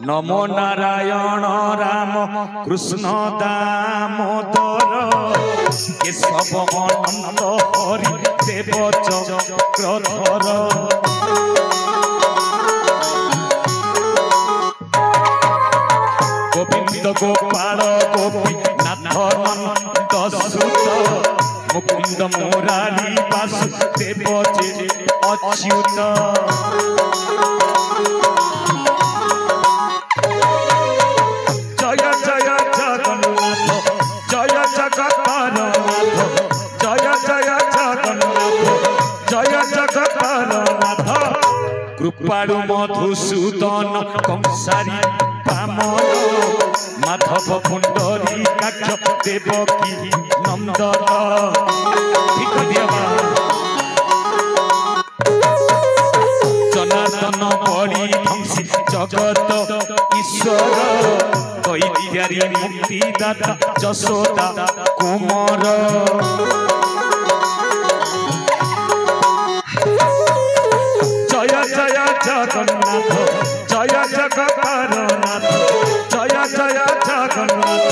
नमो नारायण राम कृष्ण दामोदर केशव अनंत हरि देव चक्रधर गोविंद गोपाल गोपीनाथ नंद सुत मुकुंद मुरारी वासुदेव अच्युत जय जय जगन्नाथ जय जगन्नाथ जय जय जगन्नाथ जय जगन्नाथ कृपालु मधुसूदन कंसारी बामन माधव कुंडरी काक्ष देवकी नंदन जनार्दन बड़ी ध्वंसी जगत ईश्वर दैत्यारी मुक्तिदाता जशोदा कुमार जय जय जगन्नाथ जय जगन्नाथ जय जय जगन्नाथ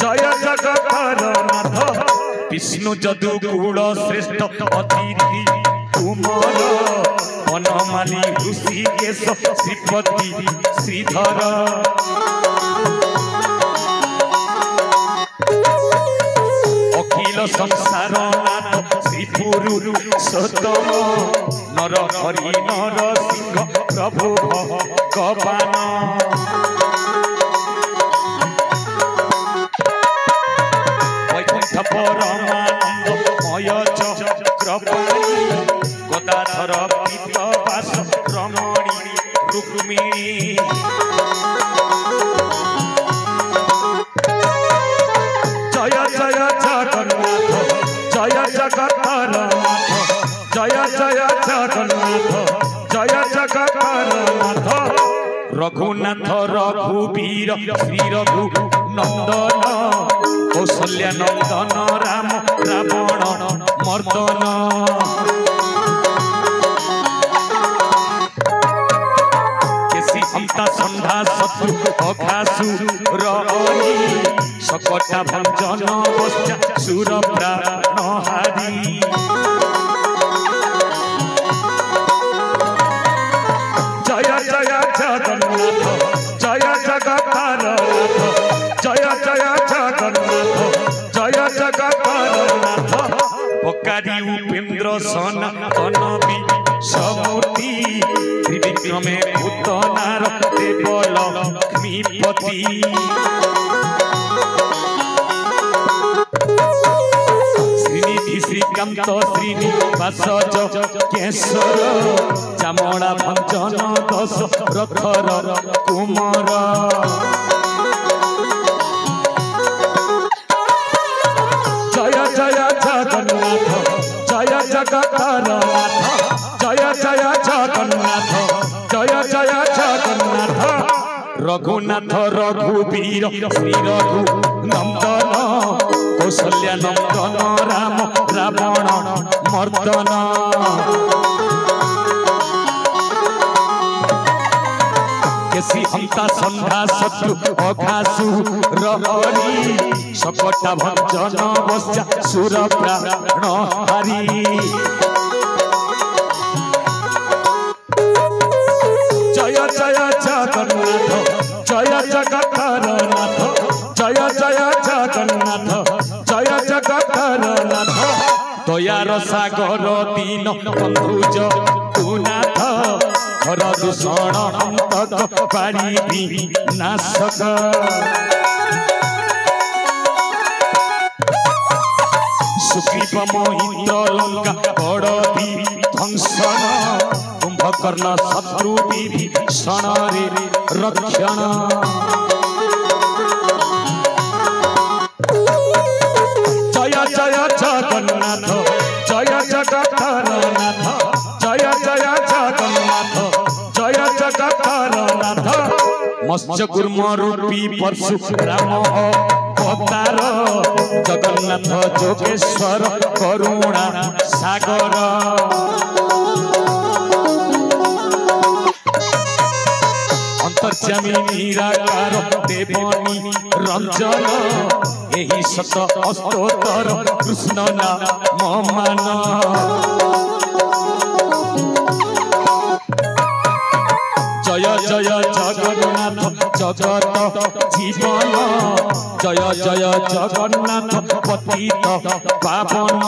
जय जगन्नाथ विष्णु जदुकुल श्रेष्ठ अतिथि कुमार वनमाली ऋषिकेश श्रीपति श्रीधर अखिल संसार नाथ श्री पुरुषोत्तम नर हरि नर सिंह प्रभु भगवान वैकुंठ परमानंद मय चक्रपाणी गदाधर पीतवास रमणी रुक्मिणी जय जय जगन्नाथ जय जगन्नाथ जय जय जगन्नाथ जय जगन्नाथ रघुनाथ रघुवीर श्री रघु नंदन कौशल्या नंदन राम रावण मर्दन हंता संधा शत्रु अघासुर सकटा भंजन बस्या सुर प्राणहारी जय जय जगन्नाथ जय जगन्नाथ जय जय जगन्नाथ जय जगन्नाथ पकारी उपेन्द्र सनातन समूर्ति त्रिविक्रमे भूतनार देव लक्ष्मीपति श्रीनिधि श्रीकांत श्रीनिवास केशर चामड़ा भंजन दशरथर कुमार जय जय जगन्नाथ जय जगन्नाथ जय जय जगन्नाथ जय जय जगन्नाथ रघुनाथ रघुवीर श्री रघु नंदन कौशल्या नंदन राम रावण मर्दन केसी हंता संधा शत्रु अघासुर सकटा भंजन बस्या सुर प्राणहारी जय जय जगन्नाथ जय जगन्नाथ जय जय जगन्नाथ जय जगन्नाथ दयार सागर दीन बंधु जगन्नाथ हर दूषण हंतक पारी नाशक सुग्रीव मोहित लंका बड़ ध्वंसन कुंभकर्ण शत्रु विभीषण रे रक्षण जय जय जगन्नाथ जय जगन्नाथ जय जय जगन्नाथ जय जगन्नाथ मत्स्य कूर्म रूपी परशुराम अवतार जगन्नाथ जोगेश्वर करुणा सागर अंतर्यामी निराकार देवनी रंजन एही सत अस्तोतर कृष्ण नाम मान जय जय जगन्नाथ जगत जीवन जय जय जगन्नाथ पतित पावन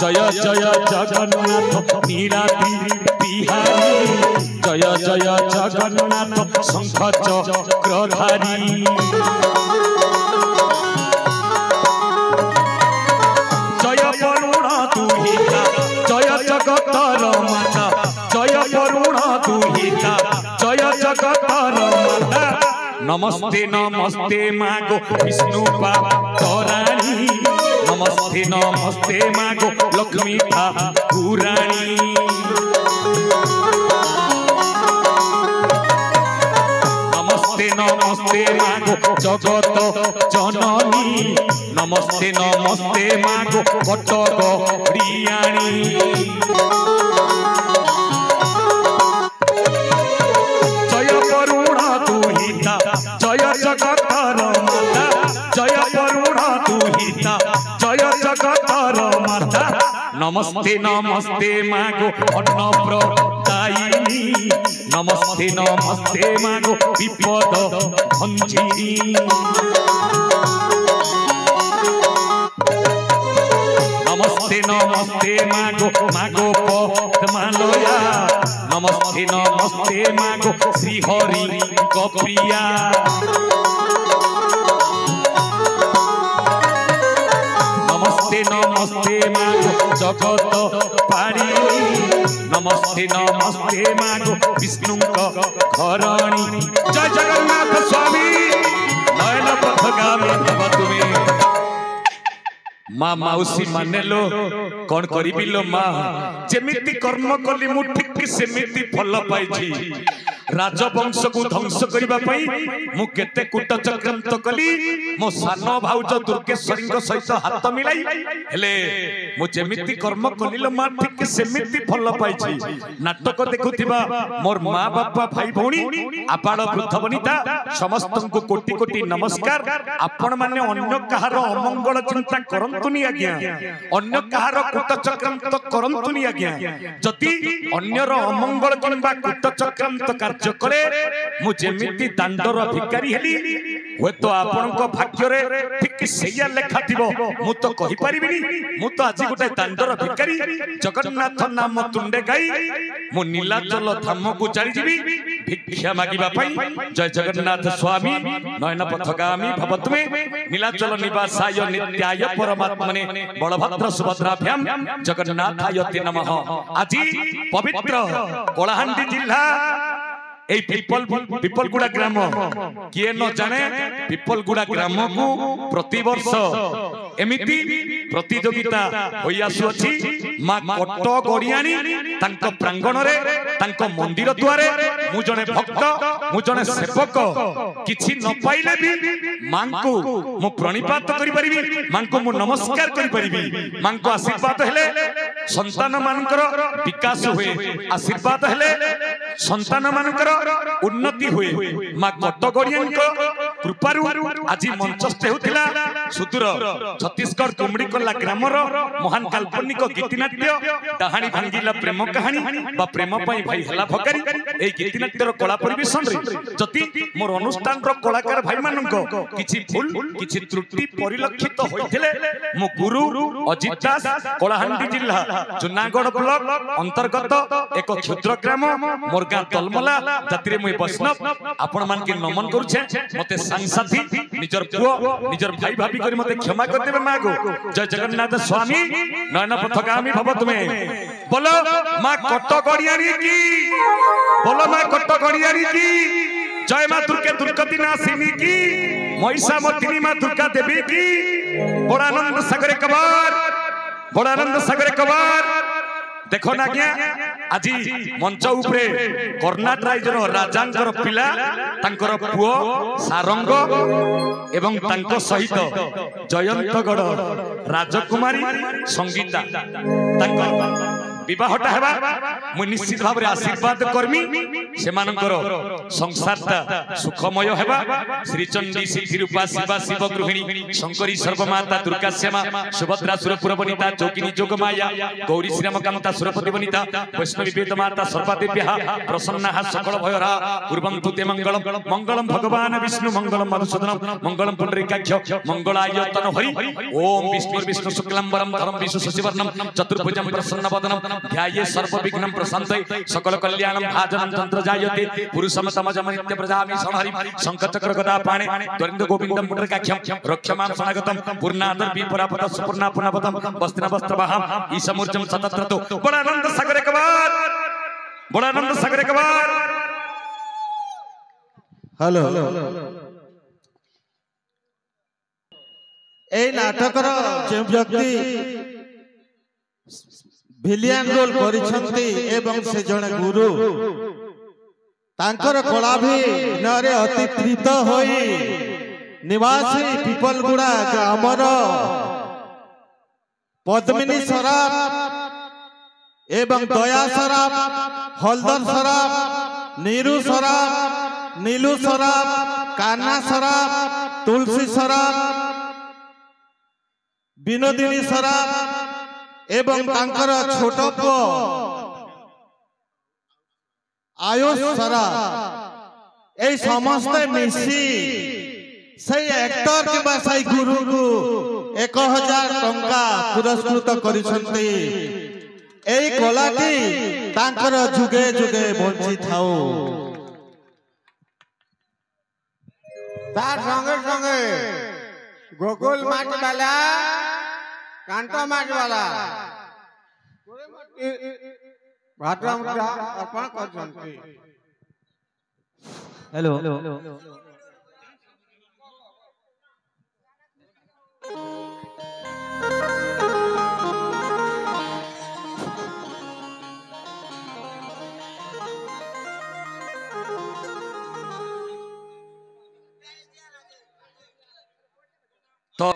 जय जय जगन्नाथ नीराधि बिहारी जय जय जगन्नाथ शंख चक्रधारी जय वरुण दुहिता जय जगतर माता जय वरुण दुहिता जय जगतर माता नमस्ते नमस्ते मागो विष्णु पाराणी नमस्ते नमस्ते मागो लक्ष्मी ठाकुराणी नमस्ते नमस्ते मागो जगत जननी नमस्ते नमस्ते मागो कटगड़ियाणी जय वरुण दुहिता जय जगतर माता जय वरुण दुहिता जय जगतर माता नमस्ते नमस्ते मागो अन्नप्रदायिनी नमस्ते नमस्ते मागो विपद भंजिनी नमस्ते नमस्ते मागो मागो पद्मालया नमस्ते नमस्ते मागो श्रीहरि प्रिया नमस्ते नमस्ते मागो जगत पारी नमस्ते नमस्ते मागो विष्णु घरणी जय जगन्नाथ स्वामी नयन पथगामी तब तुम्हें माँ मौसी माने लो कौन करी लो माँ जेमिति कर्म कली मु ठीक सेमिति फल पाई राजवंश को ध्वंस करने मु केते कूट चक्रांत कली मो सान भाउज दुर्गेश्वरी सहित हाथ मिलाई हेले मु जेमिति कर्म कलिलो माँ ठीक सेमिति फल पाई नाटक देखुथिबा मोर माँ बापा भाई भौणी आबाल वृद्ध वनिता समस्त को कोटि कोटि नमस्कार आपण माने अन्य कहार अमंगल चिंता करंतुनी आज्ञा अन्य कहार कूट चक्रांत करंतुनी आज्ञा जति अन्यर अमंगल किंबा कूट चक्रांत कार्य करे मु जेमिति दांडर भिकारी हेली हे तो आपनक भाग्य रे ठीक सेया लेखा थिबो मु तो कहि परिबिनी मु तो आज गोटे दांडर भिकारी जगन्नाथ नाम तुंडे गाई मु नीलाचल धाम को चली जीवी भिक्षा मागिबा पई जय जगन्नाथ स्वामी नयन पथगामी भवतमे नीलाचल निवासाय नित्याय परमात्मने बलभद्र सुभद्राभ्याम जगन्नाथाय ते नमः आज पवित्र कलाहांडी जिल्ला ए पिपलगुड़ा ग्राम किए न जाने पिपलगुड़ा ग्राम को प्रति वर्ष एमिति प्रतियोगिता होई आसुअछि मां कट गड़ियानी तांको प्रांगण रे तांको मंदिर द्वारे मु जने भक्त मु जने सेवक किछि न पाइले भी मां को मु प्रणिपात करि परिबी मां को मु नमस्कार करि परिबी मां को आशीर्वाद हेले संतान मानकर विकास हुए आशीर्वाद हेले संतान मानकर उन्नति हुए मां कटगड़िया कृपारु आज मंचस्थ होतिला सुदूर छत्तीसगढ़ कुमड़ीकला ग्रामर महान काल्पनिक गीतिनाट्य डाहाणी भांगिला प्रेम कहानी बा प्रेम पई भाई हला भकारी ए गीतिनाट्यर कला परिवेशन रे जति मोर अनुष्ठान रो कलाकार भाई माननको किछि भूल किछि त्रुटि परिलक्षित होइथिले मो गुरु अजित दास कलाहांडी जिल्ला जुनागढ़ ब्लॉक अंतर्गत एक क्षुद्र ग्राम मोरगा तलमला जातिरे मुई वैष्णव आपण मान के नमन करूछे मते सांसाथी निजर पुओ निजर भाई भाभी करी मते क्षमा कर देबे मागो जय जगन्नाथ स्वामी नयन पथगामी भव तुमे बोलो मां कटगड़ियानी की बोलो मां कटगड़ियानी की जय मां दुर्गे दुर्गति नाशिनी की महिषा मर्दिनी मां दुर्गा देवी की बड़ानंद सागर कबार बड़ानंद सागर कबार देखो ना क्या आज मंच उपरे कर्नाटक राज्यर राजांकर पिला तांकर पुओ सारंग एवं तांको सहित जयंतगढ़ राजकुमारी संगीता तांको विवाहटा हेबा मु निश्चित भाव रे आशीर्वाद करमी से मानकर संसारटा सुखमय हेबा। श्री चंडी सिद्धि रूपा शिवा शिव गृहिणी शंकरी सर्वमाता दुर्गा श्यामा सुभद्रा सुरपुर वनिता जोगिनी जोगमाया गौरी श्रीराम कांता सुरपति वनिता वैष्णवी वेद माता सर्वादेव्या प्रसन्ना सकल भयरा कुर्वन्तु ते मंगलम मंगलम भगवान विष्णु मंगलम मधुसूदनम मंगलम पुंडरीकाक्ष मंगलाय तनु हरि ओम विष्णु शुक्लांबरम धरम विष्णु शशिवर्णम चतुर्भुजं प्रसन्नवदनम ध्याये सर्वविघ्नं प्रशान्तये सकल कल्याणं भाजनं तंत्र जायते पुरुषम तमजम नित्य प्रजामि संहरि शंखचक्र गदा पाणे द्वन्द्व गोविंदम पुंडरीकाक्षं रक्षमां सनागतम पूर्णादर विपरापद सुपूर्णा पुनपदम वस्त्र वस्त्रवाहम ईशमूर्जं सतत्रतो बड़ानंद सागर कबार बड़ानंद सागर कबार। हेलो ए नाटकर जे व्यक्ति भिलियन रोल करिसंती एवं से जने गुरु तांकर कलाभिनय अति तृप्त होई निवासी पिपलगुड़ा ग्रामर पद्मिनी सराफ एवं दया सराफ हलदर सराफ नीरू सराफ नीलू सराफ कान्हा सराफ तुलसी सराफ विनोदिनी सराफ एवं तांकर छोट पुओ आयुष सराफ ए समस्त मिसी से एक्टर किबा से गुरु को 1000 टंका पुरस्कृत करिसंती। एई कलाटी तांकर जुगे जुगे बंची थाओ। तार संगे संगे गोकुल माट वाला कांटो माट वाला भाद्रम अर्पण करछंती। हेलो तो